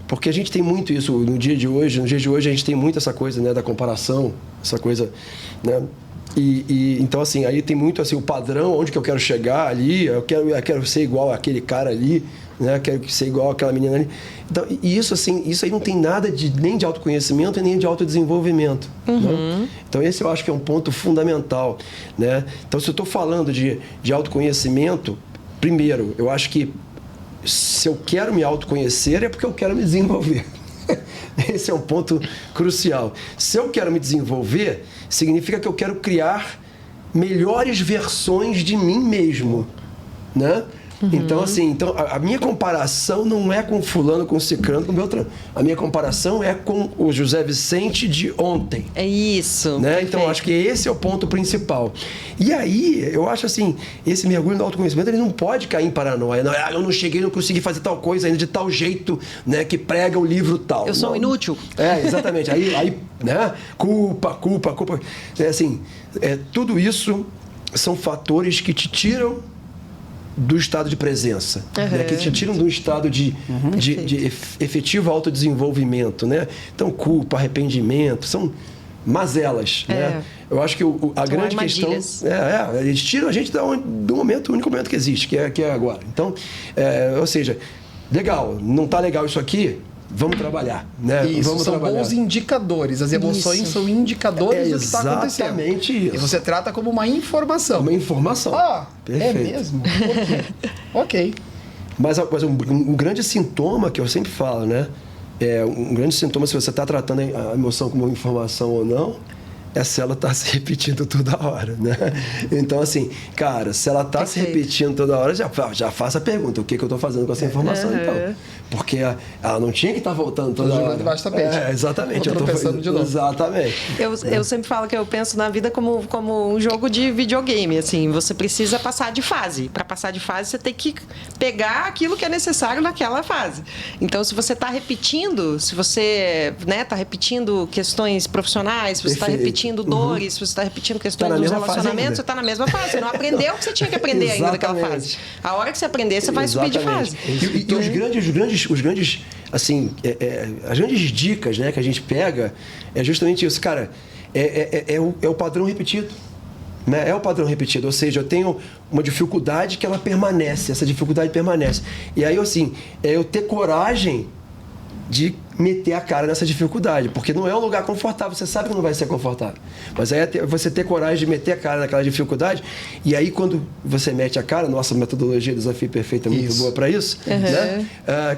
B: porque a gente tem muito isso no dia de hoje. No dia de hoje a gente tem muito essa coisa, né, da comparação, essa coisa, né? Então, assim, aí tem muito assim, o padrão, onde que eu quero chegar ali, eu quero ser igual àquele cara ali, né? Quero ser igual àquela menina ali. Então, isso aí não tem nada nem de autoconhecimento e nem de autodesenvolvimento. Né? Então, esse eu acho que é um ponto fundamental, né? Então, se eu estou falando de autoconhecimento, primeiro, eu acho que se eu quero me autoconhecer é porque eu quero me desenvolver. Esse é um ponto crucial. Se eu quero me desenvolver, significa que eu quero criar melhores versões de mim mesmo, né? Então, assim, a minha comparação não é com fulano, com ciclano, com Beltrano. A minha comparação é com o José Vicente de ontem.
A: É isso.
B: Né? Então, eu acho que esse é o ponto principal. E aí, eu acho assim, esse mergulho no autoconhecimento, ele não pode cair em paranoia. Não, eu não cheguei, não consegui fazer tal coisa ainda de tal jeito, né, que prega o livro tal.
A: Eu sou inútil.
B: Exatamente. Aí, né, culpa. Assim, tudo isso são fatores que te tiram do estado de presença, né? Que te tiram do estado de efetivo autodesenvolvimento, né? Então, culpa, arrependimento, são mazelas, né? Eu acho que a grande questão... eles tiram a gente do único momento que existe, que é agora. Então, ou seja, legal, não está legal isso aqui, vamos trabalhar, né?
C: Isso, são bons indicadores. As emoções são indicadores do que está acontecendo.
B: Exatamente isso.
C: E você trata como uma informação.
B: Uma informação.
C: Perfeito. É mesmo? Ok.
B: Mas um grande sintoma que eu sempre falo, né? Um grande sintoma, se você está tratando a emoção como informação ou não, é se ela está se repetindo toda hora, né? Então, assim, cara, se ela está se repetindo toda hora, já faça a pergunta, o que eu estou fazendo com essa informação, então? Porque ela não tinha que estar voltando toda hora.
C: Jogando debaixo do tapete.
B: Exatamente.
C: Eu tô pensando de novo.
B: Exatamente.
A: Eu sempre falo que eu penso na vida como um jogo de videogame, assim, você precisa passar de fase. Para passar de fase, você tem que pegar aquilo que é necessário naquela fase. Então, se você está repetindo, se você está repetindo questões profissionais, se você está repetindo dores, se você está repetindo questões dos relacionamentos, você está na mesma fase. Você não aprendeu o que você tinha que aprender ainda naquela fase. A hora que você aprender, você vai subir de fase.
B: E os grandes, assim, as grandes dicas, né, que a gente pega é justamente isso, cara, é o padrão repetido. Né? É o padrão repetido, ou seja, eu tenho uma dificuldade que ela permanece, essa dificuldade permanece. E aí, assim, eu ter coragem de meter a cara nessa dificuldade, porque não é um lugar confortável, você sabe que não vai ser confortável, mas aí é você ter coragem de meter a cara naquela dificuldade, e aí quando você mete a cara, nossa metodologia Desafio Perfeito é muito boa para isso, né?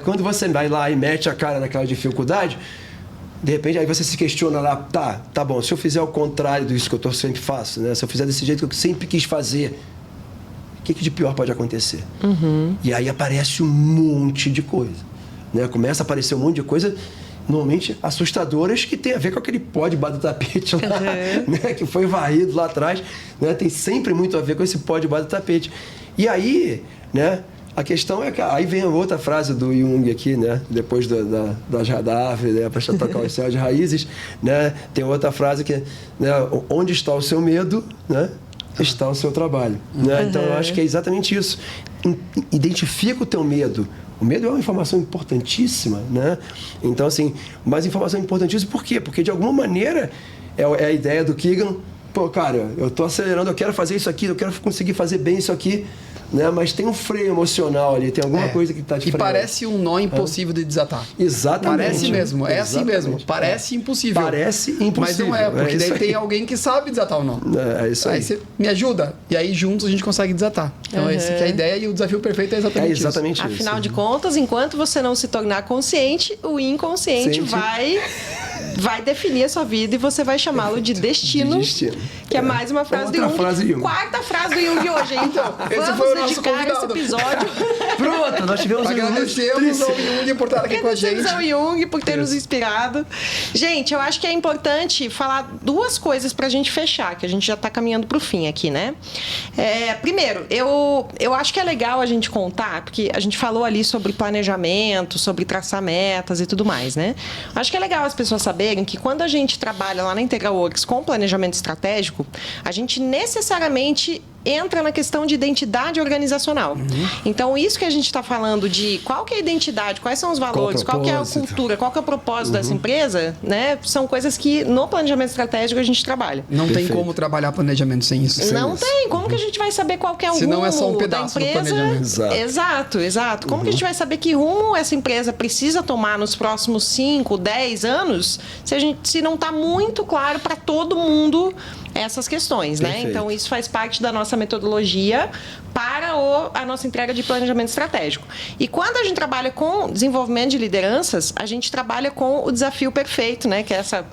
B: Quando você vai lá e mete a cara naquela dificuldade, de repente aí você se questiona lá, tá bom, se eu fizer o contrário disso que eu sempre faço, né? Se eu fizer desse jeito que eu sempre quis fazer, que de pior pode acontecer? E aí aparece um monte de coisa, né? Começa a aparecer um monte de coisa, normalmente assustadoras, que tem a ver com aquele pó debaixo do tapete lá, né? Que foi varrido lá atrás, né? Tem sempre muito a ver com esse pó debaixo do tapete. E aí, né? A questão é que aí vem a outra frase do Jung aqui, né? Depois da árvore, né? Para tocar os céus de raízes, né? Tem outra frase que, né? Onde está o seu medo, né? Está o seu trabalho, né? Então eu acho que é exatamente isso. Identifica o teu medo. O medo é uma informação importantíssima, né? Então, assim, mas informação importantíssima por quê? Porque de alguma maneira é a ideia do Keegan, pô, cara, eu tô acelerando, eu quero fazer isso aqui, eu quero conseguir fazer bem isso aqui, né? Mas tem um freio emocional ali, tem alguma coisa que tá te freando.
C: E parece um nó impossível de desatar.
B: Exatamente.
C: Parece mesmo, é assim mesmo. Parece impossível.
B: Parece impossível.
C: Mas não é, porque daí tem alguém que sabe desatar o nó.
B: É isso aí.
C: Aí você me ajuda, e aí juntos a gente consegue desatar. Então essa que é a ideia, e o desafio perfeito é exatamente isso.
A: Afinal de contas, enquanto você não se tornar consciente, o inconsciente vai definir a sua vida e você vai chamá-lo de destino. Que é mais uma frase do Jung. Quarta frase do Jung hoje, hein? Então,
C: esse foi o nosso
A: dedicar esse
C: convidado.
A: episódio.
B: Pronto, nós tivemos
C: Agradecemos ao Jung por estar aqui com a gente.
A: Agradecemos ao Jung por ter nos inspirado. Gente, eu acho que é importante falar duas coisas pra gente fechar, que a gente já tá caminhando pro fim aqui, né? Primeiro, eu acho que é legal a gente contar, porque a gente falou ali sobre planejamento, sobre traçar metas e tudo mais, né? Acho que é legal as pessoas saberem que quando a gente trabalha lá na Integral Works com planejamento estratégico, a gente necessariamente entra na questão de identidade organizacional. Então, isso que a gente está falando de qual que é a identidade, quais são os valores, qual que é a cultura, qual que é o propósito dessa empresa, né? São coisas que no planejamento estratégico a gente trabalha.
C: Não tem como trabalhar planejamento sem isso.
A: Não tem. Como que a gente vai saber qual que é o rumo
C: não é só um pedaço
A: da empresa?
C: do planejamento.
A: Exato. Como que a gente vai saber que rumo essa empresa precisa tomar nos próximos 5, 10 anos, se não está muito claro para todo mundo essas questões, né? Então, isso faz parte da nossa metodologia para a nossa entrega de planejamento estratégico. E quando a gente trabalha com desenvolvimento de lideranças, a gente trabalha com o desafio perfeito, né? Que é essa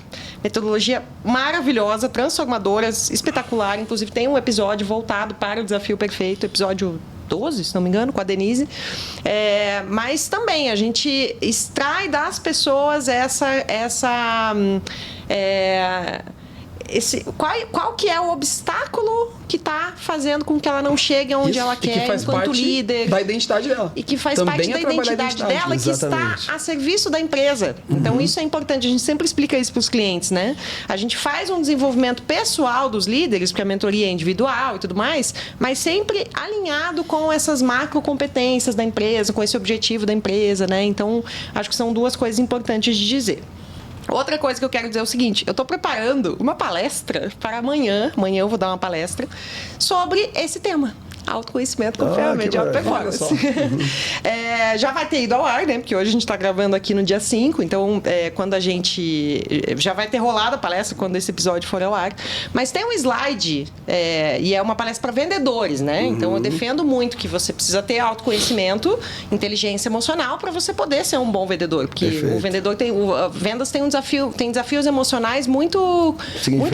A: metodologia maravilhosa, transformadora, espetacular. Inclusive, tem um episódio voltado para o desafio perfeito, episódio 12, se não me engano, com a Denise. Mas também a gente extrai das pessoas qual que é o obstáculo que está fazendo com que ela não chegue onde ela quer,
C: faz
A: enquanto
C: parte
A: líder.
C: Da identidade dela.
A: E que faz
C: também
A: parte da identidade dela, que está a serviço da empresa. Então, isso é importante. A gente sempre explica isso para os clientes, né? A gente faz um desenvolvimento pessoal dos líderes, porque a mentoria é individual e tudo mais, mas sempre alinhado com essas macrocompetências da empresa, com esse objetivo da empresa, né? Então, acho que são duas coisas importantes de dizer. Outra coisa que eu quero dizer é o seguinte, eu estou preparando uma palestra para amanhã. Amanhã eu vou dar uma palestra sobre esse tema. Autoconhecimento com ferramenta de alta performance. Já vai ter ido ao ar, né? Porque hoje a gente está gravando aqui no dia 5, então quando a gente... Já vai ter rolado a palestra quando esse episódio for ao ar. Mas tem um slide, e é uma palestra para vendedores, né? Então eu defendo muito que você precisa ter autoconhecimento, inteligência emocional para você poder ser um bom vendedor. Porque o vendedor vendas tem um desafio, tem desafios emocionais muito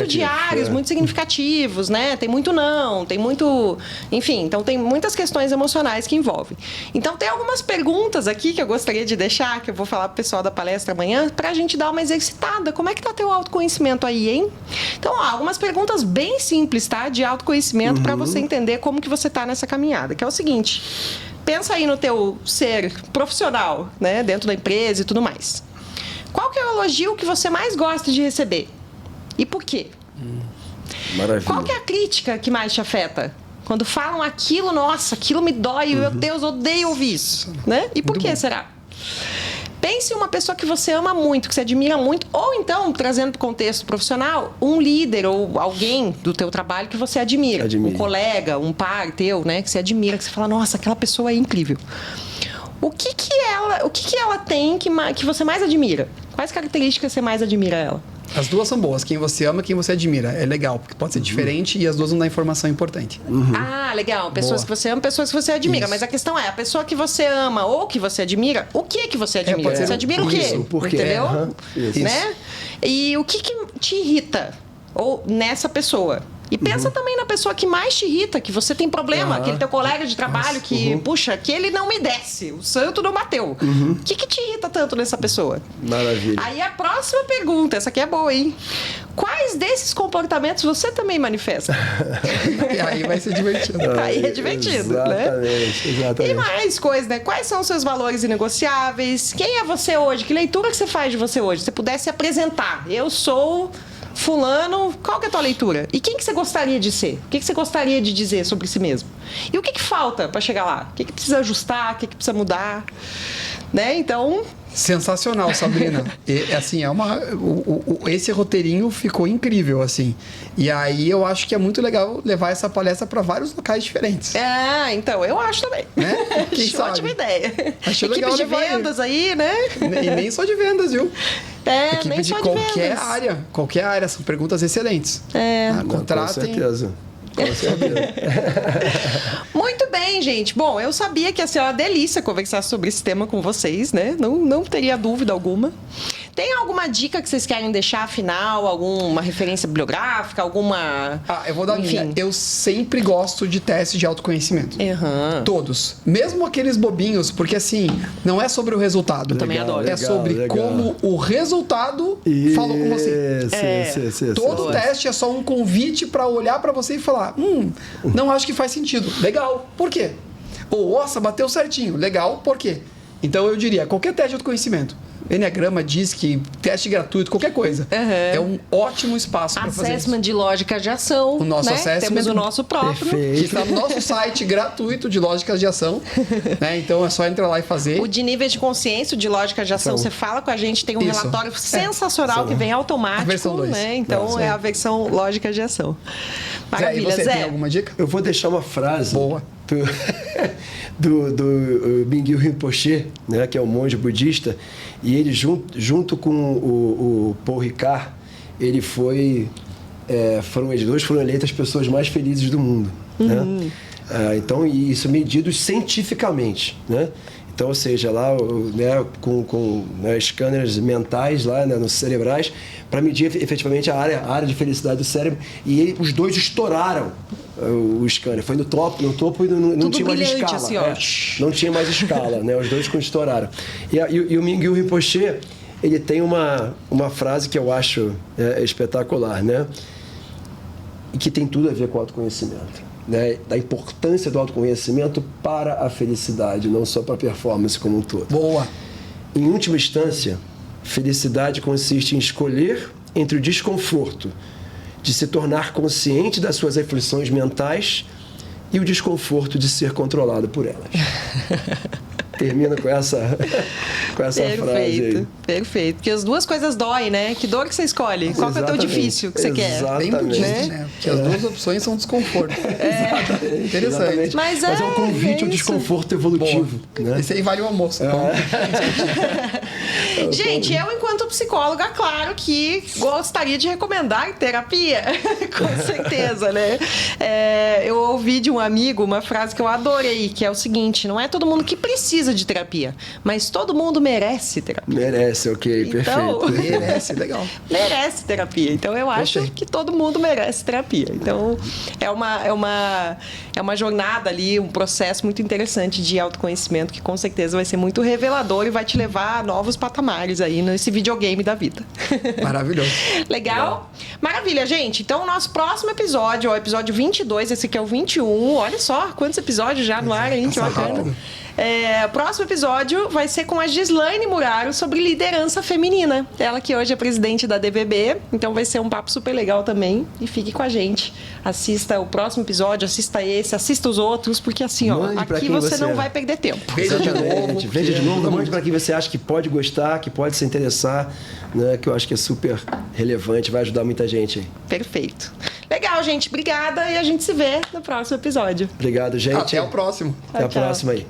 A: diários, muito significativos, né? Tem muito não, tem muito... Enfim, então tem muitas questões emocionais que envolvem. Então tem algumas perguntas aqui que eu gostaria de deixar, que eu vou falar pro pessoal da palestra amanhã, pra gente dar uma exercitada. Como é que tá teu autoconhecimento aí, hein? Então, algumas perguntas bem simples, tá? De autoconhecimento para você entender como que você tá nessa caminhada. Que é o seguinte, pensa aí no teu ser profissional, né? Dentro da empresa e tudo mais. Qual que é o elogio que você mais gosta de receber? E por quê?
B: Maravilha.
A: Qual que é a crítica que mais te afeta? Quando falam aquilo, nossa, aquilo me dói, meu Deus, odeio ouvir isso, né? E por que será? Pense em uma pessoa que você ama muito, que você admira muito, ou então, trazendo para o contexto profissional, um líder ou alguém do teu trabalho que você admira. Um colega, um par teu, né? Que você admira, que você fala, nossa, aquela pessoa é incrível. O que ela tem que você mais admira? Quais características você mais admira ela?
C: As duas são boas. Quem você ama e quem você admira. É legal, porque pode ser diferente e as duas vão dar informação importante.
A: Ah, legal. Pessoas que você ama, pessoas que você admira. Isso. Mas a questão é, a pessoa que você ama ou que você admira, o que você admira? Você admira o quê?
B: Por quê?
A: Entendeu? Né? E o que te irrita ou nessa pessoa? E pensa também na pessoa que mais te irrita, que você tem problema, aquele teu colega de trabalho que, puxa, que ele não me desce, o santo não bateu. O que te irrita tanto nessa pessoa?
B: Maravilha.
A: Aí a próxima pergunta, essa aqui é boa, hein? Quais desses comportamentos você também manifesta?
C: Aí vai ser divertido.
A: Aí é divertido,
B: exatamente,
A: né?
B: Exatamente.
A: E mais coisas, né? Quais são os seus valores inegociáveis? Quem é você hoje? Que leitura que você faz de você hoje? Se você pudesse apresentar, eu sou fulano, qual que é a tua leitura? E quem que você gostaria de ser? O que você gostaria de dizer sobre si mesmo? E o que falta para chegar lá? O que precisa ajustar? O que precisa mudar? Né? Então...
C: Sensacional, Sabrina. Assim, esse roteirinho ficou incrível, assim. E aí eu acho que é muito legal levar essa palestra para vários locais diferentes.
A: Então, eu acho também.
C: Né? Quem sabe?
A: Ótima ideia.
C: Acho legal
A: Equipes de vendas aí, né?
C: E nem só de vendas, viu? Equipe
A: nem
C: de
A: só de
C: qualquer
A: vendas.
C: área. Qualquer área. São perguntas excelentes. Contratem.
B: Com certeza. Com certeza.
A: Muito bem, gente. Bom, eu sabia que ia ser uma delícia conversar sobre esse tema com vocês, né? Não teria dúvida alguma. Tem alguma dica que vocês querem deixar afinal? Alguma referência bibliográfica? Alguma...
C: Eu vou dar
A: Enfim.
C: minha. Eu sempre gosto de testes de autoconhecimento. Todos. Mesmo aqueles bobinhos, porque assim, não é sobre o resultado.
A: Eu também adoro.
C: É sobre como o resultado falou com você. Todo teste é só um convite para olhar para você e falar: não acho que faz sentido. Legal. Por quê? Ou, nossa, bateu certinho. Legal. Por quê? Então eu diria, qualquer teste de autoconhecimento, Enneagrama, diz que teste gratuito, qualquer coisa, é um ótimo espaço para fazer isso.
A: Assessment de lógica de ação.
C: O nosso assessment.
A: Temos o nosso próprio.
C: Que está no nosso site gratuito de lógicas de ação. Né? Então é só entrar lá e fazer.
A: O de níveis de consciência, o de lógica de ação, você fala com a gente, tem um relatório sensacional que vem automático.
C: A versão 2.
A: Né? Então é a versão lógica de ação. Maravilha,
C: Zé, e você
A: Zé.
C: tem alguma dica?
B: Eu vou deixar uma frase
C: Boa.
B: do Mingyur Rinpoche, né, que é um monge budista, e ele junto com o Paul Ricard, ele eles dois foram eleitos as pessoas mais felizes do mundo, né? Então, e isso medido cientificamente, né? Então, ou seja, lá, né, com scanners mentais lá, né, nos cerebrais, para medir efetivamente a área de felicidade do cérebro. E os dois estouraram o scanner. Foi no topo e não tinha mais escala.
A: Assim,
B: não tinha mais escala, né? Os dois estouraram. E o Mingyur Rinpoche, ele tem uma frase que eu acho espetacular, né? E que tem tudo a ver com autoconhecimento. Né, da importância do autoconhecimento para a felicidade, não só para a performance como um todo.
C: Boa.
B: Em última instância, felicidade consiste em escolher entre o desconforto de se tornar consciente das suas aflições mentais e o desconforto de ser controlado por elas. Termina com essa frase aí.
A: Perfeito. Porque as duas coisas doem, né? Que dor que você escolhe? Qual que é o teu difícil que você quer?
C: Bem budista, né? Porque as duas opções são desconforto. Interessante.
B: Exatamente. Mas é um convite ao desconforto evolutivo. Né?
C: Esse aí vale o almoço.
A: Gente, eu, enquanto psicóloga, claro que gostaria de recomendar terapia. Com certeza, né? Eu ouvi de um amigo uma frase que eu adorei, que é o seguinte: não é todo mundo que precisa de terapia, mas todo mundo merece terapia.
B: Merece, ok,
A: então,
B: perfeito.
C: Merece, legal.
A: Merece terapia. Então, eu acho que todo mundo merece terapia. Então, é uma jornada ali, um processo muito interessante de autoconhecimento que, com certeza, vai ser muito revelador e vai te levar a novos patamares aí nesse videogame da vida.
C: Maravilhoso.
A: Legal? Maravilha, gente. Então, o nosso próximo episódio, o episódio 22, esse aqui é o 21. Olha só quantos episódios já no ar, hein? Que bacana. O próximo episódio vai ser com a Gislaine Muraro sobre liderança feminina. Ela que hoje é presidente da DBB. Então vai ser um papo super legal também. E fique com a gente. Assista o próximo episódio, assista esse, assista os outros, porque assim, aqui você não vai perder tempo.
C: Veja de novo.
B: Veja de novo, mande para quem você acha que pode gostar, que pode se interessar, né? Que eu acho que é super relevante, vai ajudar muita gente aí.
A: Perfeito. Legal, gente. Obrigada e a gente se vê no próximo episódio.
B: Obrigado, gente.
C: Até o próximo.
B: Até a próxima aí.